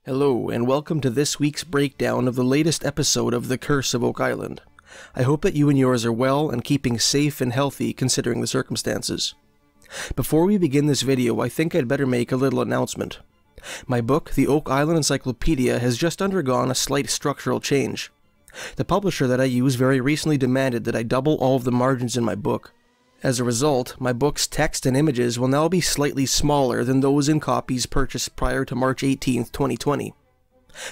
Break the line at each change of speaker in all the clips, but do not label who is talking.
Hello, and welcome to this week's breakdown of the latest episode of The Curse of Oak Island. I hope that you and yours are well and keeping safe and healthy considering the circumstances. Before we begin this video, I think I'd better make a little announcement. My book, the Oak Island Encyclopedia, has just undergone a slight structural change. The publisher that I use very recently demanded that I double all of the margins in my book. As a result, my book's text and images will now be slightly smaller than those in copies purchased prior to March 18, 2020.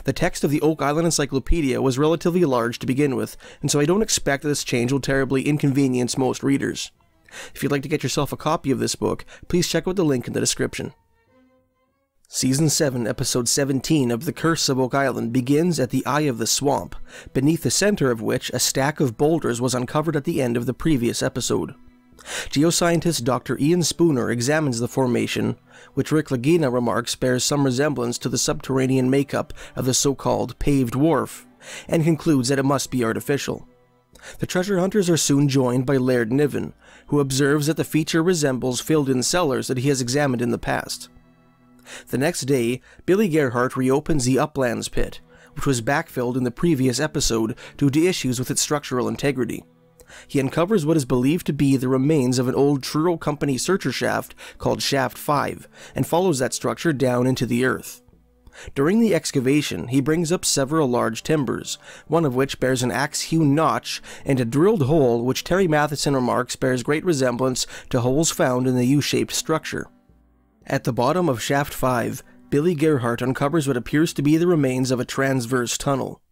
The text of the Oak Island Encyclopedia was relatively large to begin with, and so I don't expect that this change will terribly inconvenience most readers. If you'd like to get yourself a copy of this book, please check out the link in the description. Season 7, Episode 17 of The Curse of Oak Island begins at the Eye of the Swamp, beneath the center of which a stack of boulders was uncovered at the end of the previous episode. Geoscientist Dr. Ian Spooner examines the formation, which Rick Lagina remarks bears some resemblance to the subterranean makeup of the so-called paved wharf, and concludes that it must be artificial. The treasure hunters are soon joined by Laird Niven, who observes that the feature resembles filled-in cellars that he has examined in the past. The next day, Billy Gerhardt reopens the Uplands pit, which was backfilled in the previous episode due to issues with its structural integrity. He uncovers what is believed to be the remains of an old Truro Company searcher shaft called Shaft 5, and follows that structure down into the earth. During the excavation, he brings up several large timbers, one of which bears an axe-hewn notch and a drilled hole which Terry Matheson remarks bears great resemblance to holes found in the U-shaped structure. At the bottom of Shaft 5, Billy Gerhardt uncovers what appears to be the remains of a transverse tunnel.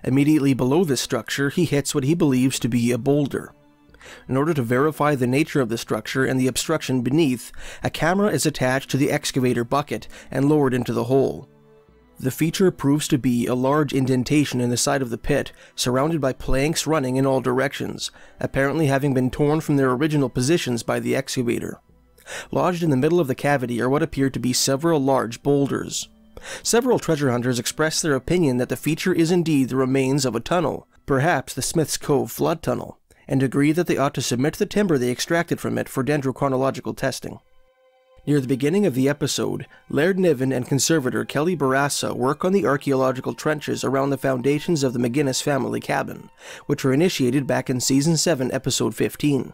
Immediately below this structure, he hits what he believes to be a boulder. In order to verify the nature of the structure and the obstruction beneath, a camera is attached to the excavator bucket and lowered into the hole. The feature proves to be a large indentation in the side of the pit, surrounded by planks running in all directions, apparently having been torn from their original positions by the excavator. Lodged in the middle of the cavity are what appear to be several large boulders. Several treasure hunters express their opinion that the feature is indeed the remains of a tunnel, perhaps the Smith's Cove flood tunnel, and agree that they ought to submit the timber they extracted from it for dendrochronological testing. Near the beginning of the episode, Laird Niven and conservator Kelly Barassa work on the archaeological trenches around the foundations of the McGinnis family cabin, which were initiated back in Season 7, Episode 15.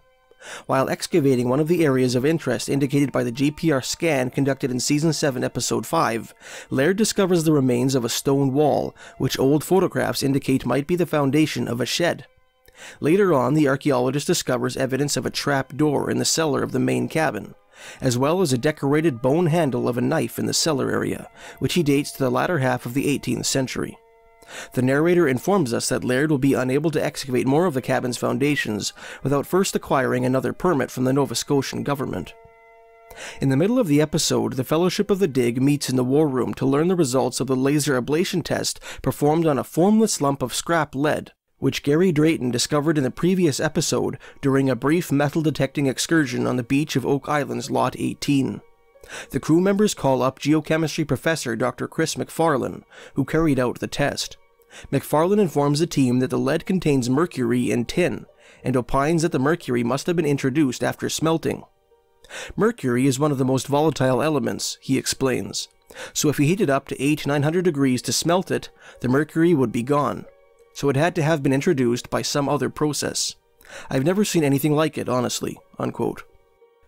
While excavating one of the areas of interest indicated by the GPR scan conducted in Season 7, Episode 5, Laird discovers the remains of a stone wall, which old photographs indicate might be the foundation of a shed. Later on, the archaeologist discovers evidence of a trap door in the cellar of the main cabin, as well as a decorated bone handle of a knife in the cellar area, which he dates to the latter half of the 18th century. The narrator informs us that Laird will be unable to excavate more of the cabin's foundations without first acquiring another permit from the Nova Scotian government. In the middle of the episode, the Fellowship of the Dig meets in the war room to learn the results of the laser ablation test performed on a formless lump of scrap lead, which Gary Drayton discovered in the previous episode during a brief metal-detecting excursion on the beach of Oak Island's Lot 18. The crew members call up geochemistry professor Dr. Chris McFarlane, who carried out the test. McFarlane informs the team that the lead contains mercury in tin, and opines that the mercury must have been introduced after smelting. Mercury is one of the most volatile elements, he explains, so if you heat it up to 800–900 degrees to smelt it, the mercury would be gone, so it had to have been introduced by some other process. I've never seen anything like it, honestly." Unquote.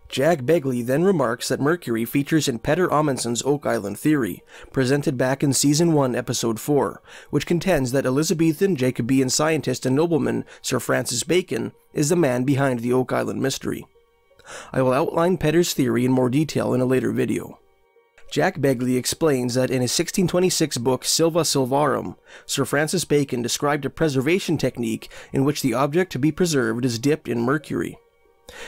Jag Begley then remarks that mercury features in Petter Amundson's Oak Island theory, presented back in Season 1, Episode 4, which contends that Elizabethan Jacobean scientist and nobleman Sir Francis Bacon is the man behind the Oak Island mystery. I will outline Petter's theory in more detail in a later video. Jack Begley explains that in his 1626 book Silva Silvarum, Sir Francis Bacon described a preservation technique in which the object to be preserved is dipped in mercury.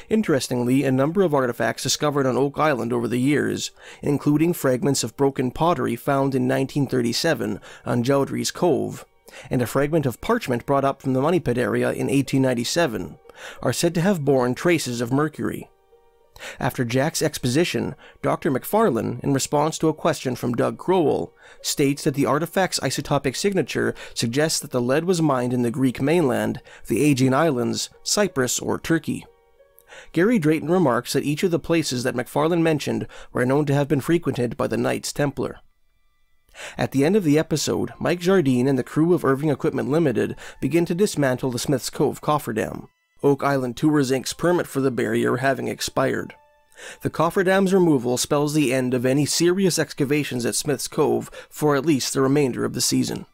Interestingly, a number of artifacts discovered on Oak Island over the years, including fragments of broken pottery found in 1937 on Jowdrey's Cove, and a fragment of parchment brought up from the Money Pit area in 1897, are said to have borne traces of mercury. After Jack's exposition, Dr. McFarlane, in response to a question from Doug Crowell, states that the artifact's isotopic signature suggests that the lead was mined in the Greek mainland, the Aegean Islands, Cyprus, or Turkey. Gary Drayton remarks that each of the places that McFarlane mentioned were known to have been frequented by the Knights Templar. At the end of the episode, Mike Jardine and the crew of Irving Equipment Limited begin to dismantle the Smith's Cove cofferdam, Oak Island Tours Inc.'s permit for the barrier having expired. The cofferdam's removal spells the end of any serious excavations at Smith's Cove for at least the remainder of the season.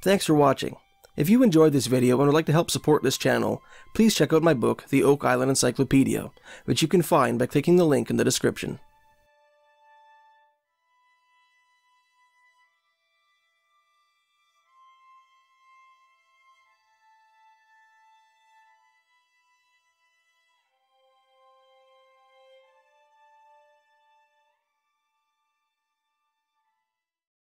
Thanks for watching. If you enjoyed this video and would like to help support this channel, please check out my book, The Oak Island Encyclopedia, which you can find by clicking the link in the description.